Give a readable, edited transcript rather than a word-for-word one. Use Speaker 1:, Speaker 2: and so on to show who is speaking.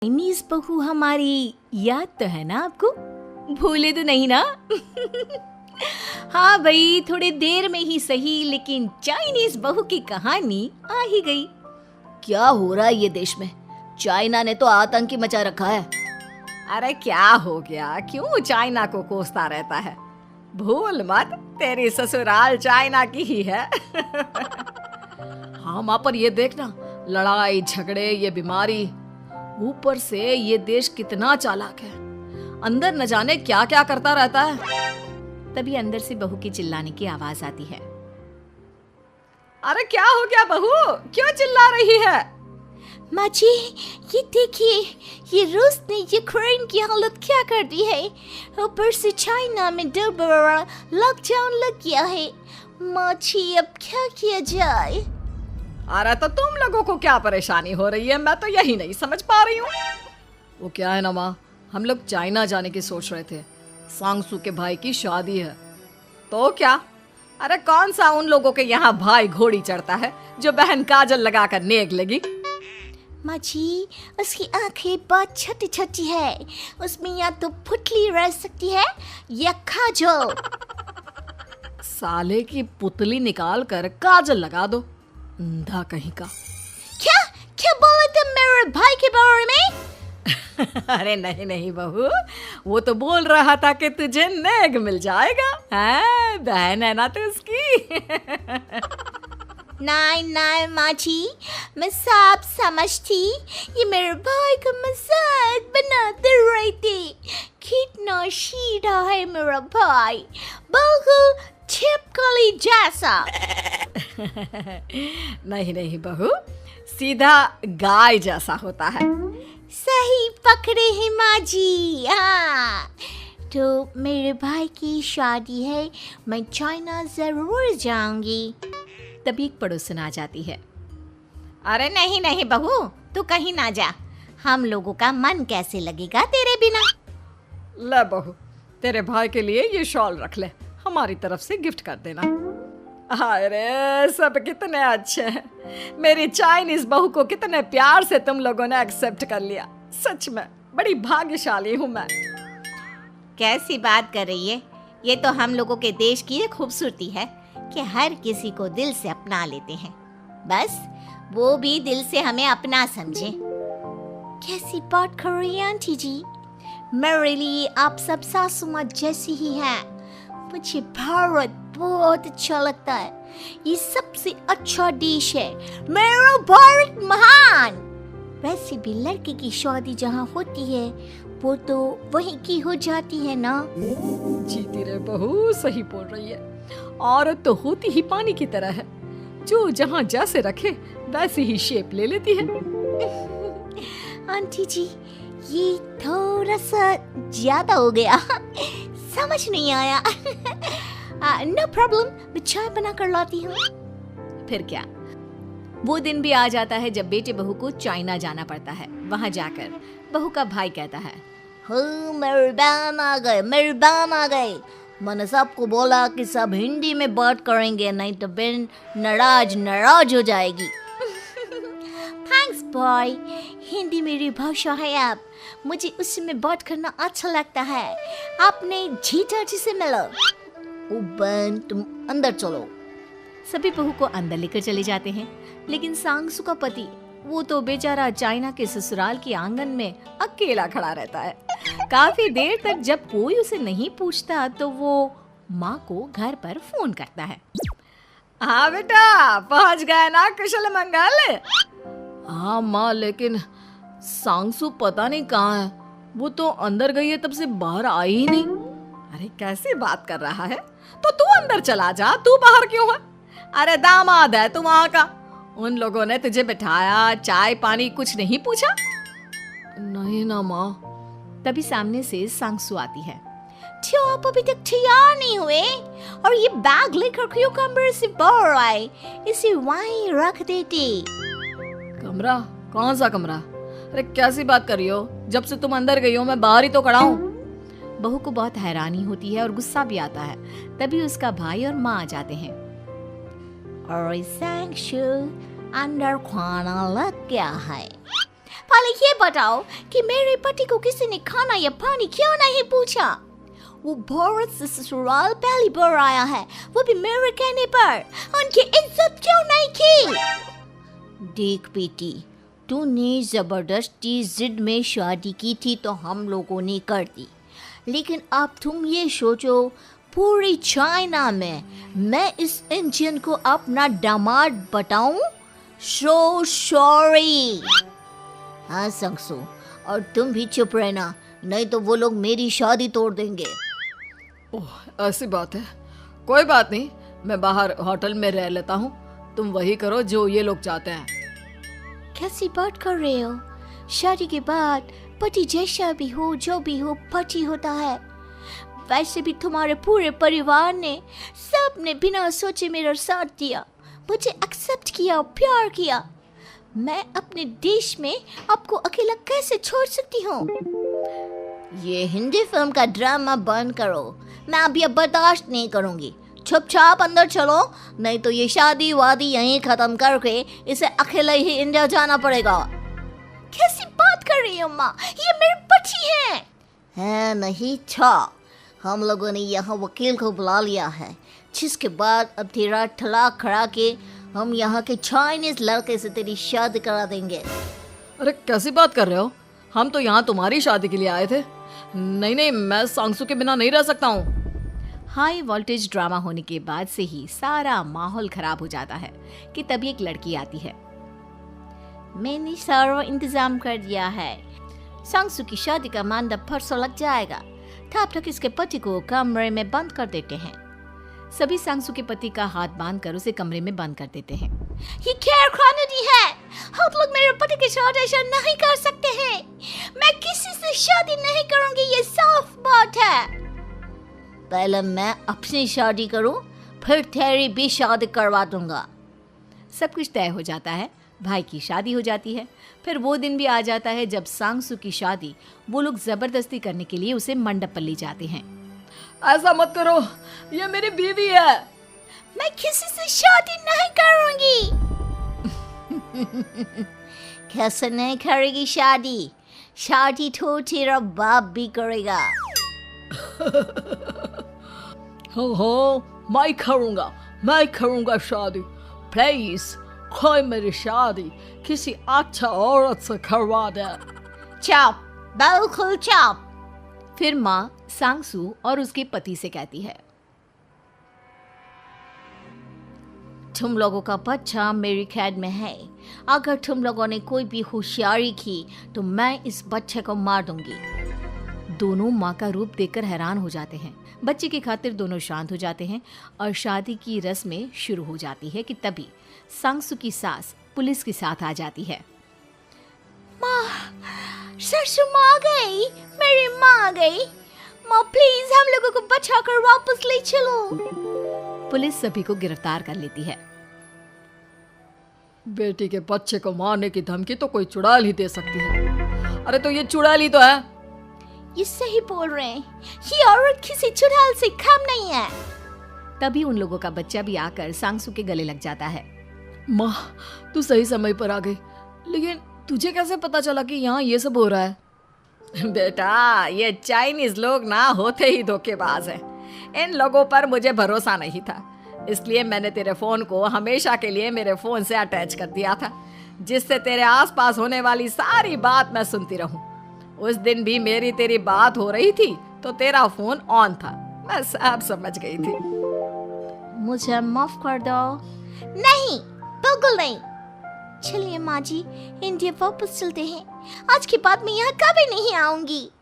Speaker 1: Chinese बहू हमारी याद तो है ना आपको? भूले तो नहीं ना? हाँ भाई, थोड़ी देर में ही सही, लेकिन चाइनीज बहू की कहानी आ ही गई।
Speaker 2: क्या हो रहा है ये देश में? चाइना ने तो आतंक ही मचा रखा है।
Speaker 3: अरे क्या हो गया? क्यों चाइना को कोसता रहता है? भूल मत, तेरी ससुराल चाइना की ही है।
Speaker 2: हाँ माँ, पर ये देखना, लड़ाई झगड़े, ये बीमारी, ऊपर से ये देश कितना चालाक है, अंदर न जाने क्या क्या करता रहता है।
Speaker 1: तभी अंदर से बहू की चिल्लाने की आवाज आती है।
Speaker 3: अरे क्या हो गया बहू, क्यों चिल्ला रही है?
Speaker 1: माँ जी, ये देखिए, ये रूस ने यूक्रेन की हालत क्या कर दी है। ऊपर से चाइना में 2 बड़ा लॉकडाउन लग गया है। माँ जी, अब क्या किया जाए?
Speaker 3: अरे तो तुम लोगों को क्या परेशानी हो रही है? मैं तो यही नहीं समझ पा रही हूँ।
Speaker 2: वो क्या है ना माँ, हम लोग चाइना जाने की सोच रहे थे, सांगसू के भाई की शादी है।
Speaker 3: तो क्या? अरे कौन सा उन लोगों के यहाँ भाई घोड़ी चढ़ता है जो बहन काजल लगाकर नेक लगी?
Speaker 1: माँ जी, उसकी आंखें बहुत छोटी छोटी है, उसमें या तो पुतली रह सकती है या काजल।
Speaker 2: साले की पुतली निकाल कर काजल लगा दो, अंधा कहीं का।
Speaker 1: क्या क्या बोले तुम मेरे भाई के बारे में?
Speaker 3: अरे नहीं नहीं बहू, वो तो बोल रहा था कि तुझे नेग मिल जाएगा। हैं, बहन है ना तू उसकी।
Speaker 1: नहीं नहीं माँ जी, मैं सब समझती, ये मेरे भाई का मजाक बनाते रहते। कितना सीधा है मेरा भाई, बिल्कुल छिपकली जैसा।
Speaker 3: नहीं नहीं बहू, सीधा गाय जैसा होता है।
Speaker 1: सही पकड़े हैं माँ जी। हाँ, तो मेरे भाई की शादी है, मैं चाइना जरूर जाऊंगी। तभी एक पड़ोसन आ जाती है। अरे नहीं नहीं बहू, तू कहीं ना जा, हम लोगों का मन कैसे लगेगा तेरे बिना।
Speaker 3: ले बहू, तेरे भाई के लिए ये शॉल रख ले, हमारी तरफ से गिफ्ट कर देना। अरे सब कितने अच्छे हैं, मेरी चाइनीज बहू को कितने प्यार से तुम लोगों ने एक्सेप्ट कर लिया। सच में बड़ी भाग्यशाली हूँ मैं।
Speaker 1: कैसी बात कर रही है? ये तो हम लोगों के देश की एक खूबसूरती है कि हर किसी को दिल से अपना लेते हैं, बस वो भी दिल से हमें अपना समझे। कैसी बात कर रही है आंटी जी? मेरे लिए आप सब सासू माँ जैसी ही हैं। मुझे भारत बहुत अच्छा लगता है, ये सबसे अच्छा देश है, मेरा भारत महान। वैसे भी लड़की की शादी जहाँ होती है वो तो वहीं की हो जाती है ना।
Speaker 3: जीती रे बहू, सही बोल रही है। औरत तो होती ही पानी की तरह है, जो जहाँ जैसे रखे वैसे ही शेप ले लेती है।
Speaker 1: आंटी जी, ये थोड़ा सा ज्यादा हो गया, समझ नहीं आया। नो प्रॉब्लम, मैं चाय बना कर लाती हूँ। फिर क्या, वो दिन भी आ जाता है जब बेटे बहू को चाइना जाना पड़ता है। वहाँ जाकर बहू का भाई कहता है,
Speaker 2: मेरे बहन आ गए, मेरी बहन आ गए। मैंने सबको बोला कि सब हिंदी में बात करेंगे, नहीं तो बहन नाराज हो जाएगी।
Speaker 1: थैंक्स बॉय, हिंदी मेरी भाषा है, आप मुझे उसमें बात करना अच्छा लगता है। आपने जीजा जी से मिलो।
Speaker 2: ओ बहन, तुम अंदर चलो।
Speaker 1: सभी बहू को अंदर लेकर चले जाते हैं, लेकिन सांगसू का पति, वो तो बेचारा चाइना के ससुराल के आंगन में अकेला खड़ा रहता है। काफी देर तक जब कोई उसे नहीं पूछता तो वो माँ को घर पर फोन करता है।
Speaker 3: हाँ बेटा, पहुँच गए ना कुशल मंगल?
Speaker 2: हाँ माँ, लेकिन सांगसू पता नहीं कहाँ है, वो तो अंदर गई है, तब से बाहर आई ही नहीं।
Speaker 3: अरे कैसी बात कर रहा है? तो तू अंदर चला जा, तू बाहर क्यों है? अरे दामाद है तू वहाँ का, उन लोगों ने तुझे बिठाया, चाय पानी कुछ नहीं पूछा?
Speaker 2: नहीं ना माँ।
Speaker 1: तभी सामने से सांगसू आती है। क्यों आप अभी तक तैयार नहीं हुए? और ये बैग लेकर क्यों कमरे से बाहर आए? इसे वहीं रख देते।
Speaker 2: कमरा? कौन सा कमरा? अरे कैसी बात कर रही हो? जब से तुम अंदर गई हो मैं बाहर ही तो खड़ा हूँ।
Speaker 1: बहू को बहुत हैरानी होती है और गुस्सा भी आता है। तभी उसका भाई और माँ आ जाते हैं। और सांगसू, अंदर खाना लग गया है। पहले ये बताओ कि मेरे पति को किसी ने खाना या पानी क्यों नहीं पूछा? वो भारत से ससुराल पहली बार आया है, वो भी मेरे कहने पर। उनकी इज्जत क्यों नहीं की? देख बेटी, तूने जबरदस्ती जिद में शादी की थी तो हम लोगों ने कर दी, लेकिन अब तुम ये सोचो, पूरी चाइना में मैं इस इंडियन को अपना दामाद बताऊं? So sorry. हाँ संगसू, और तुम भी चुप रहना, नहीं तो वो लोग मेरी शादी तोड़ देंगे।
Speaker 2: ओह, ऐसी बात है। कोई बात नहीं, मैं बाहर होटल में रह लेता हूँ, तुम वही करो जो ये लोग चाहते हैं।
Speaker 1: कैसी बात कर रहे हो? शादी के बाद पति जैसा भी हो, जो भी हो, पति होता है। वैसे भी तुम्हारे पूरे परिवार ने, सबने बिना सोचे मेरा साथ दिया, मुझे एक्सेप्ट किया, प्यार किया। मैं अपने देश में आपको अकेला कैसे छोड़ सकती हूँ? ये हिंदी फिल्म का ड्रामा बंद करो, मैं अभी अब बर्दाश्त नहीं करूँगी। चुपचाप अंदर चलो, नहीं तो ये शादी वादी यहीं खत्म करके इसे अकेले ही इंडिया जाना पड़ेगा। कैसी बात कर रही हो माँ? ये मेरे पति हैं। है नहीं था, हम लोगों ने यहाँ वकील को बुला लिया है, जिसके बाद अब तेरा तलाक करा के हम यहाँ के चाइनीज लड़के से तेरी शादी करा देंगे।
Speaker 2: अरे कैसी बात कर रहे हो? हम तो यहाँ तुम्हारी शादी के लिए आए थे। नहीं नहीं, मैं सांगसू के बिना नहीं रह सकता हूँ।
Speaker 1: हाई वोल्टेज ड्रामा होने के बाद से ही सारा माहौल खराब हो जाता है कि तभी एक लड़की आती है। मैंने सारा इंतजाम कर दिया है, सांगसू की शादी का मंडप परसों लग जाएगा, तब तक इसके पति को कमरे में बंद कर देते हैं। सभी सांगसू के पति का हाथ बांधकर उसे कमरे में बंद कर देते हैं। ये क्या कानूनी है? आप लोग मेरे पति के साथ ऐसा नहीं कर सकते हैं। मैं किसी से शादी नहीं करूंगी, ये साफ बात है। पहले मैं अपनी शादी करूं, फिर तेरी भी शादी करवा दूंगा। सब कुछ तय हो जाता है, भाई की शादी हो जाती है। फिर वो दिन भी आ जाता है जब सांगसू की शादी वो लोग जबरदस्ती करने के लिए उसे मंडप पर ले जाते हैं।
Speaker 2: ऐसा मत करो, ये मेरी बीवी है।
Speaker 1: मैं किसी से शादी नहीं करूंगी। कैसे नहीं करेगी शादी? शादी तो तेरा बाप भी करेगा।
Speaker 2: हो, मैं करूंगा शादी। प्लीज कोई मेरी शादी किसी अच्छा औरत से करवा दे।
Speaker 1: चुप, बिल्कुल चुप। फिर माँ सांगसू और उसके पति से कहती है, तुम लोगों का बच्चा मेरी कैद में है। अगर तुम लोगों ने कोई भी होशियारी की तो मैं इस बच्चे को मार दूंगी। दोनों माँ का रूप देखकर हैरान हो जाते हैं। बच्चे की खातिर दोनों शांत हो जाते हैं और शादी की रस्में शुरू हो जाती है कि तभी सांगसू की सास पुलिस के साथ आ जाती है। माँ, सरसू माँ आ गई, मेरी माँ आ गई। माँ प्लीज हम लोगों को बचाकर वापस ले चलो। पुलिस सभी को गिरफ्तार कर लेती है।
Speaker 2: बेटी के बच्चे को मारने की धमकी तो कोई चुड़ैल ही दे सकती है। अरे तो ये चुड़ैल ही तो है।
Speaker 1: ये सही बोल रहे हैं, ये औरत किसी चुड़ैल से कम नहीं है। तभी उन लोगों का बच्चा भी आकर सांगसू के गले लग जाता है।
Speaker 2: माँ, तू सही समय पर आ गई, लेकिन तुझे कैसे पता चला कि यहाँ ये सब हो रहा है?
Speaker 3: बेटा, ये चाइनीज लोग ना होते ही धोखेबाज हैं। इन लोगों पर मुझे भरोसा नहीं था, इसलिए मैंने तेरे फोन को हमेशा के लिए मेरे फोन से अटैच कर दिया था, जिससे तेरे आसपास होने वाली सारी बात मैं सुनती रहूं। उस दिन भी मेरी तेरी बात हो रही थी तो तेरा फोन ऑन था, मैं सब समझ गई थी।
Speaker 1: मुझे माफ कर दो। नहीं, बिल्कुल नहीं। चलिए माँ जी, इंडिया वापस चलते हैं। आज के बाद मैं यहाँ कभी नहीं आऊंगी।